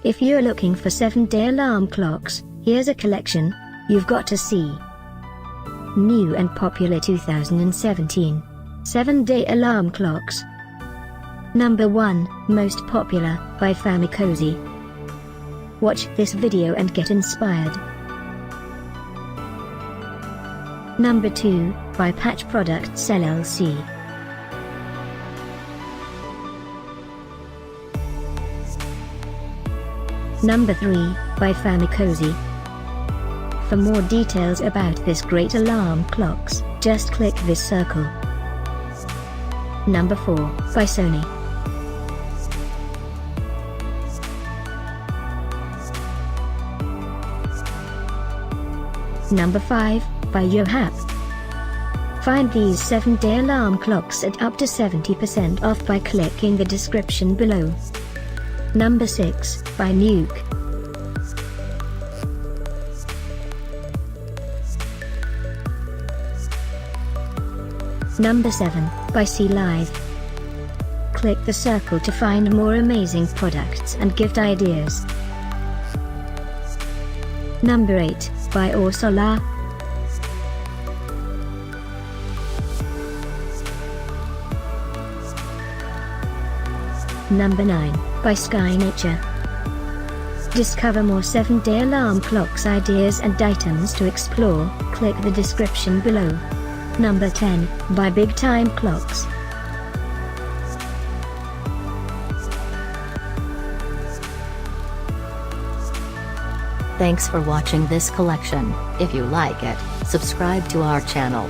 If you're looking for 7-day alarm clocks, here's a collection you've got to see. New and popular 2017 7-day alarm clocks. Number 1, most popular, by Famicozy. Watch this video and get inspired. Number 2, by Patch Products LLC. Number 3, by Famicozy. For more details about this great alarm clocks, just click this circle. Number 4, by Sony. Number 5, by YOHAPP. Find these 7-day alarm clocks at up to 70% off by clicking the description below. Number 6, by NewK. Number 7, by Live. Click the circle to find more amazing products and gift ideas. Number 8, by Solar. Number 9, by Sky Nature. Discover more 7-day alarm clocks ideas and items to explore, click the description below. Number 10, by Big Time Clocks. Thanks for watching this collection. If you like it, subscribe to our channel.